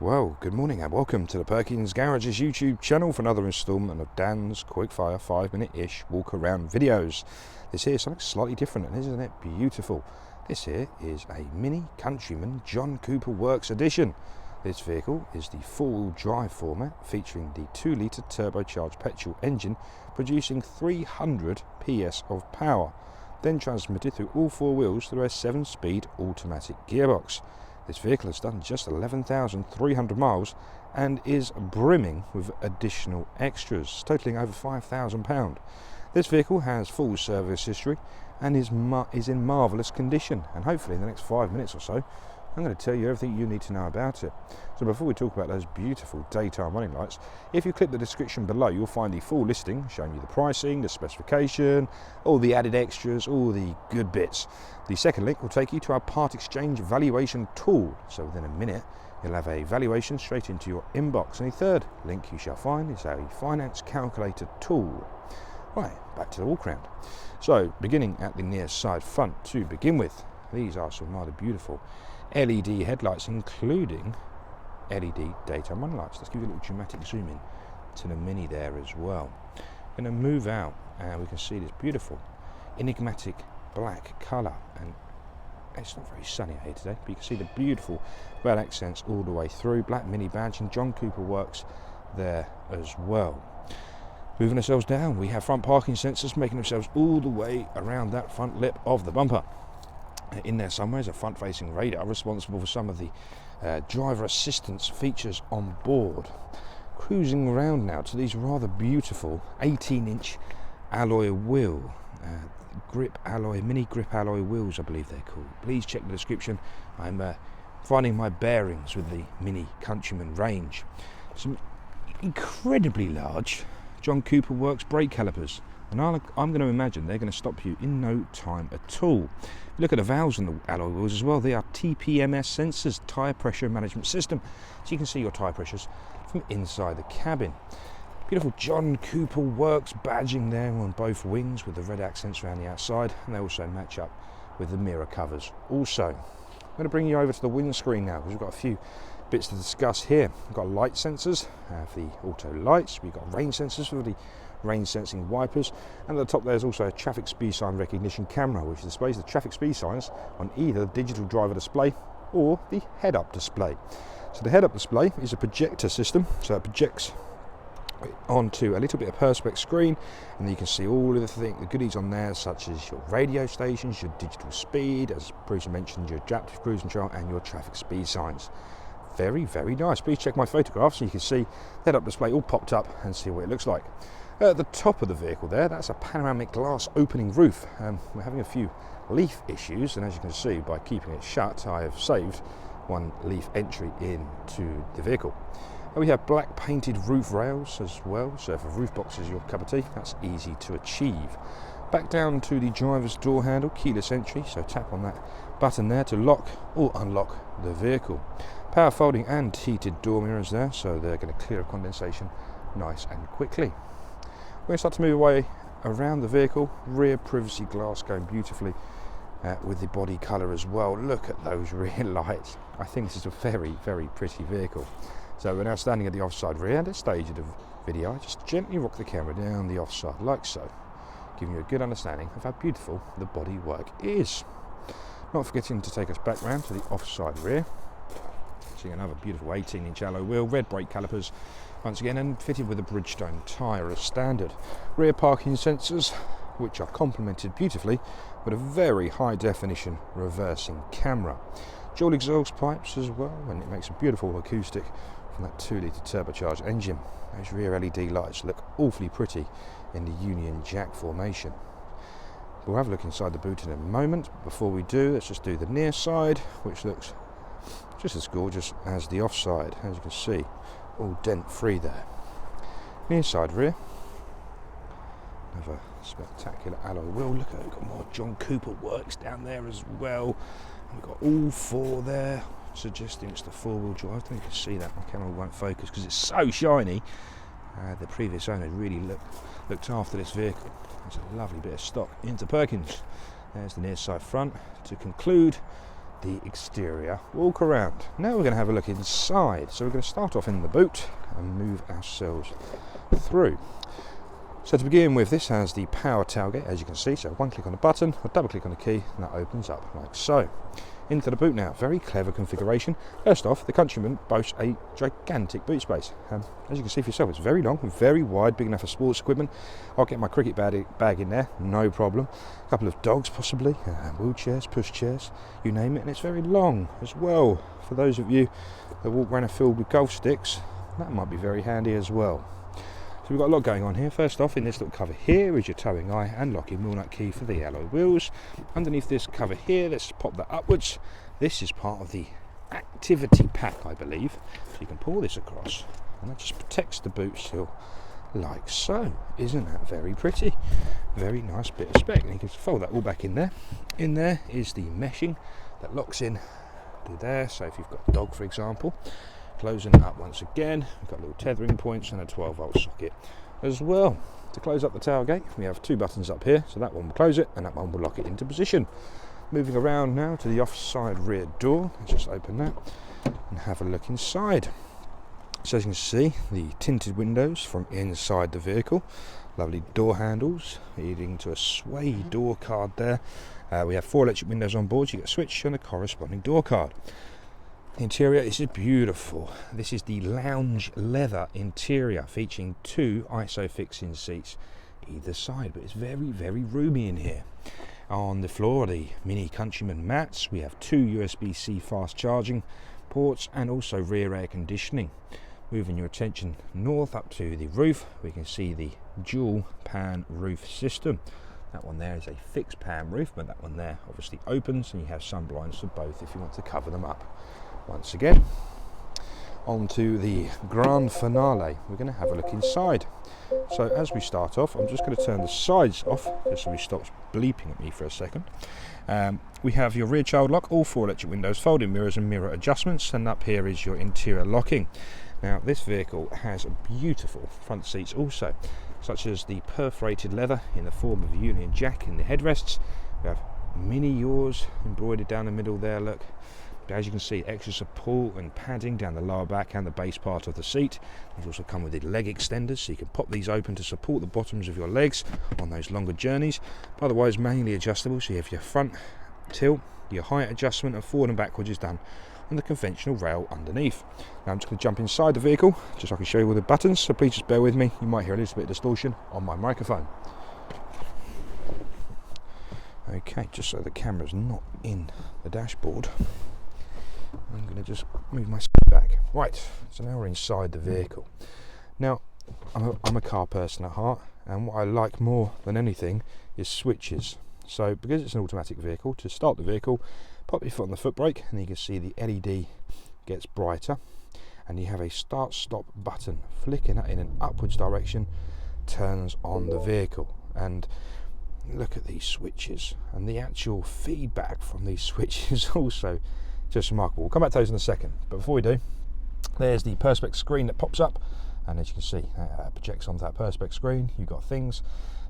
Well, good morning and welcome to the Perkins Garage's YouTube channel for another instalment of Dan's quickfire 5-minute-ish walk around videos. This here is something slightly different, and isn't it beautiful? This here is a Mini Countryman John Cooper Works edition. This vehicle is the four-wheel drive format featuring the 2-litre turbocharged petrol engine producing 300 PS of power, then transmitted through all four wheels through a 7-speed automatic gearbox. This vehicle has done just 11,300 miles and is brimming with additional extras, totaling over £5,000. This vehicle has full service history and is in marvellous condition, and hopefully in the next 5 minutes or so I'm going to tell you everything you need to know about it. So before we talk about those beautiful daytime running lights, if you click the description below you'll find the full listing showing you the pricing, the specification, all the added extras, all the good bits. The second link will take you to our part exchange valuation tool, so within a minute you'll have a valuation straight into your inbox. And the third link you shall find is a finance calculator tool. Right, back to the walk around. So beginning at the near side front to begin with, these are some rather beautiful LED headlights, including LED daytime running lights. Let's give you a little dramatic zoom in to the Mini there as well. I'm going to move out and we can see this beautiful Enigmatic Black colour, and it's not very sunny out here today, but you can see the beautiful red accents all the way through, black Mini badge and John Cooper Works there as well. Moving ourselves down, we have front parking sensors making themselves all the way around that front lip of the bumper. In there somewhere is a front-facing radar responsible for some of the driver assistance features on board. Cruising around now to these rather beautiful 18-inch alloy wheel, mini grip alloy wheels I believe they're called. Please check the description. I'm finding my bearings with the Mini Countryman range. Some incredibly large John Cooper Works brake calipers, and I'm going to imagine they're going to stop you in no time at all. Look at the valves on the alloy wheels as well. They are TPMS sensors, tyre pressure management system, so you can see your tyre pressures from inside the cabin. Beautiful John Cooper Works badging there on both wings with the red accents around the outside, and they also match up with the mirror covers. Also, I'm going to bring you over to the windscreen now because we've got a few bits to discuss here. We've got light sensors for the auto lights, we've got rain sensors for the rain sensing wipers, and at the top there's also a traffic speed sign recognition camera which displays the traffic speed signs on either the digital driver display or the head-up display. So the head-up display is a projector system, so it projects onto a little bit of perspex screen, and you can see all of the goodies on there, such as your radio stations, your digital speed, as Bruce mentioned, your adaptive cruise control and your traffic speed signs. Very, very nice. Please check my photographs so you can see the head-up display all popped up and see what it looks like. At the top of the vehicle there, that's a panoramic glass opening roof. We're having a few leaf issues, and as you can see, by keeping it shut, I have saved one leaf entry into the vehicle. We have black painted roof rails as well, so if a roof box is your cup of tea, that's easy to achieve. Back down to the driver's door handle, keyless entry, so tap on that button there to lock or unlock the vehicle. Power folding and heated door mirrors there, so they're going to clear condensation nice and quickly. We're going to start to move away around the vehicle. Rear privacy glass going beautifully with the body colour as well. Look at those rear lights. I think this is a very, very pretty vehicle. So we're now standing at the offside rear. At this stage of the video, I just gently rock the camera down the offside like so, giving you a good understanding of how beautiful the bodywork is. Not forgetting to take us back round to the offside rear. See another beautiful 18-inch alloy wheel, red brake calipers once again, and fitted with a Bridgestone tyre as standard. Rear parking sensors, which are complemented beautifully with a very high definition reversing camera. Dual exhaust pipes as well, and it makes a beautiful acoustic from that 2-litre turbocharged engine. Those rear LED lights look awfully pretty in the Union Jack formation. We'll have a look inside the boot in a moment. Before we do, let's just do the near side, which looks just as gorgeous as the offside. As you can see, all dent free there. Near side rear, another spectacular alloy wheel. Look at it, we've got more John Cooper Works down there as well. We've got all four there, suggesting it's the four-wheel drive. I don't think you can see that, my camera won't focus because it's so shiny. The previous owner really looked after this vehicle. It's a lovely bit of stock into Perkins. There's the near side front. To conclude the exterior walk around. Now we're going to have a look inside. So we're going to start off in the boot and move ourselves through. So to begin with, this has the power tailgate, as you can see. So one click on the button, or double click on the key, and that opens up like so. Into the boot now. Very clever configuration. First off, the Countryman boasts a gigantic boot space. As you can see for yourself, it's very long, very wide, big enough for sports equipment. I'll get my cricket bag in there, no problem. A couple of dogs possibly, wheelchairs, push chairs, you name it. And it's very long as well. For those of you that walk around a field with golf sticks, that might be very handy as well. So we've got a lot going on here. First off, in this little cover here is your towing eye and locking wheel nut key for the alloy wheels. Underneath this cover here, let's pop that upwards. This is part of the activity pack, I believe. So you can pull this across and that just protects the boot seal like so. Isn't that very pretty? Very nice bit of spec. And you can fold that all back in there. In there is the meshing that locks in to there. So if you've got a dog, for example, closing it up once again. We've got little tethering points and a 12-volt socket as well. To close up the tailgate, we have two buttons up here, so that one will close it and that one will lock it into position. Moving around now to the offside rear door. Let's just open that and have a look inside. So as you can see, the tinted windows from inside the vehicle. Lovely door handles leading to a sway door card there. We have 4 electric windows on board, so you get a switch and a corresponding door card. The interior is beautiful. This is the lounge leather interior featuring 2 ISOFIX seats either side, but it's very, very roomy in here. On the floor are the mini Countryman mats. We have 2 USB-C fast charging ports and also rear air conditioning. Moving your attention north up to the roof, we can see the dual pan roof system. That one there is a fixed pan roof, but that one there obviously opens and you have sun blinds for both if you want to cover them up. Once again, on to the grand finale. We're going to have a look inside. So as we start off, I'm just going to turn the sides off just so he stops bleeping at me for a second. We have your rear child lock, all 4 electric windows, folding mirrors and mirror adjustments, and up here is your interior locking. Now this vehicle has beautiful front seats also, such as the perforated leather in the form of a Union Jack in the headrests. We have mini yaws embroidered down the middle there, look. As you can see, extra support and padding down the lower back and the base part of the seat. These also come with the leg extenders, so you can pop these open to support the bottoms of your legs on those longer journeys. Otherwise, manually adjustable, so you have your front tilt, your height adjustment, and forward and backwards is done on the conventional rail underneath. Now I'm just going to jump inside the vehicle, just so I can show you all the buttons, so please just bear with me. You might hear a little bit of distortion on my microphone. Okay, just so the camera's not in the dashboard, I'm going to just move my seat back. Right, so now we're inside the vehicle. Now, I'm a car person at heart, and what I like more than anything is switches. So, because it's an automatic vehicle, to start the vehicle, pop your foot on the foot brake, and you can see the LED gets brighter, and you have a start-stop button. Flicking that in an upwards direction turns on the vehicle. And look at these switches, and the actual feedback from these switches also just remarkable. We'll come back to those in a second, but before we do, there's the Perspex screen that pops up, and as you can see, that projects onto that Perspex screen. You've got things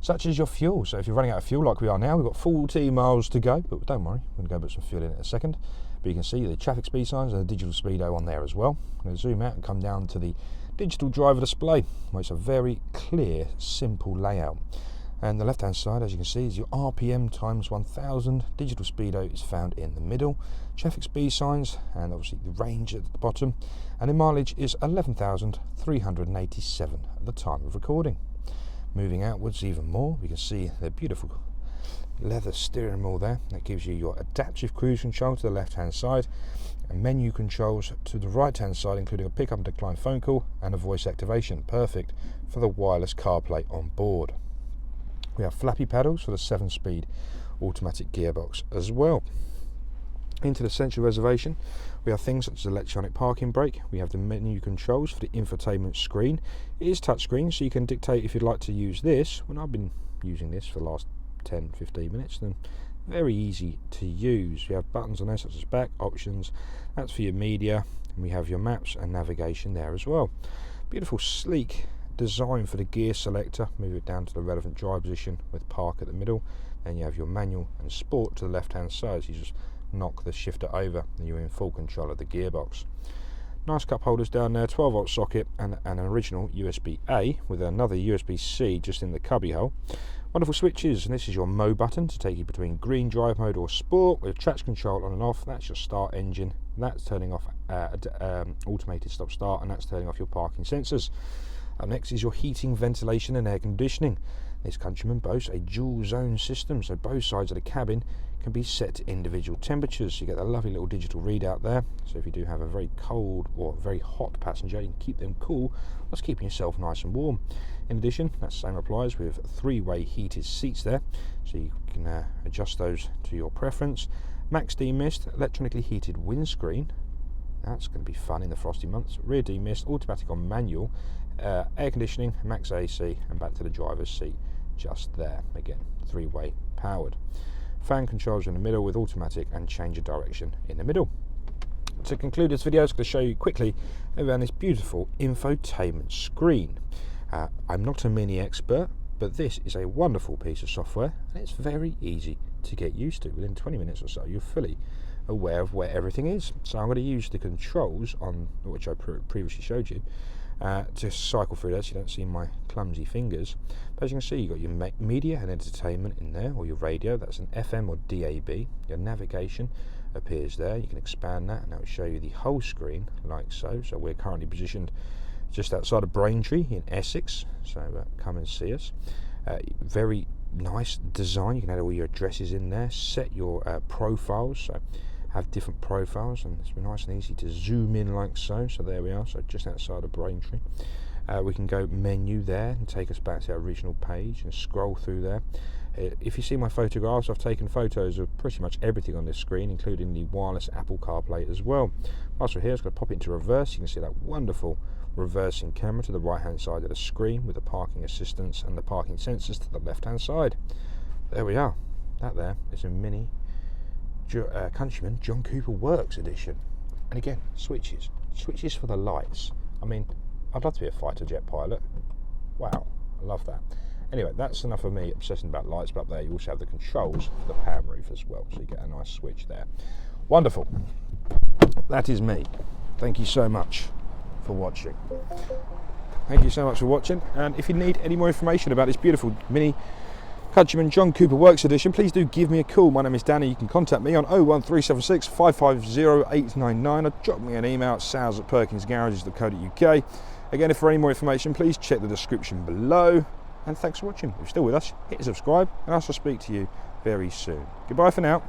such as your fuel. So if you're running out of fuel like we are now, we've got 40 miles to go, but don't worry, we're going to go put some fuel in a second. But you can see the traffic speed signs and the digital speedo on there as well. I'm going to zoom out and come down to the digital driver display, where it's a very clear, simple layout. And the left hand side, as you can see, is your RPM times 1000. Digital speedo is found in the middle. Traffic speed signs, and obviously the range at the bottom. And the mileage is 11,387 at the time of recording. Moving outwards even more, we can see the beautiful leather steering wheel there. That gives you your adaptive cruise control to the left hand side, and menu controls to the right hand side, including a pick up and decline phone call and a voice activation. Perfect for the wireless CarPlay on board. We have flappy paddles for the 7-speed automatic gearbox as well. Into the central reservation, we have things such as electronic parking brake. We have the menu controls for the infotainment screen. It is touchscreen, so you can dictate if you'd like to use this. When I've been using this for the last 10-15 minutes, then very easy to use. We have buttons on there such as back, options, that's for your media, and we have your maps and navigation there as well. Beautiful sleek design for the gear selector. Move it down to the relevant drive position with park at the middle, and you have your manual and sport to the left hand side, so you just knock the shifter over and you're in full control of the gearbox. Nice cup holders down there, 12 volt socket and an original USB-A with another USB-C just in the cubby hole. Wonderful switches, and this is your mode button to take you between green drive mode or sport with traction control on and off. That's your start engine, that's turning off automated stop start, and that's turning off your parking sensors. Up next is your heating, ventilation and air conditioning. This Countryman boasts a dual zone system, so both sides of the cabin can be set to individual temperatures. You get a lovely little digital readout there, so if you do have a very cold or very hot passenger, you can keep them cool whilst keeping yourself nice and warm. In addition, that same applies with 3-way heated seats there, so you can adjust those to your preference. Max demist, electronically heated windscreen, that's going to be fun in the frosty months. Rear demist, automatic on manual, air conditioning, max AC, and back to the driver's seat just there. Again, 3-way powered. Fan controls in the middle with automatic and change of direction in the middle. To conclude this video, I'm going to show you quickly around this beautiful infotainment screen. I'm not a mini expert, but this is a wonderful piece of software and it's very easy to get used to. Within 20 minutes or so, you're fully aware of where everything is. So I'm going to use the controls on which I previously showed you to cycle through that so you don't see my clumsy fingers. But as you can see, you've got your media and entertainment in there, or your radio, that's an FM or DAB. Your navigation appears there, you can expand that and that will show you the whole screen like so. So we're currently positioned just outside of Braintree in Essex, so come and see us. Very nice design, you can add all your addresses in there, set your profiles, so have different profiles, and it's nice and easy to zoom in like so. So there we are, so just outside of Braintree. We can go menu there and take us back to our original page and scroll through there. If you see my photographs, I've taken photos of pretty much everything on this screen, including the wireless Apple CarPlay as well. Whilst we're here, it's going to pop into reverse. You can see that wonderful reversing camera to the right hand side of the screen with the parking assistance and the parking sensors to the left hand side. There we are. That there is a mini Countryman John Cooper Works edition. And again, switches for the lights. I mean, I'd love to be a fighter jet pilot. Wow, I love that. Anyway, that's enough of me obsessing about lights, but up there you also have the controls for the pan roof as well, so you get a nice switch there. Wonderful. That is me. Thank you so much for watching. Thank you so much for watching, and if you need any more information about this beautiful mini Countryman John Cooper Works edition, please do give me a call. My name is Danny. You can contact me on 01376 550 899 or drop me an email at sales@perkinsgarages.co.uk. Again, if for any more information, please check the description below. And thanks for watching. If you're still with us, hit subscribe, and I'll speak to you very soon. Goodbye for now.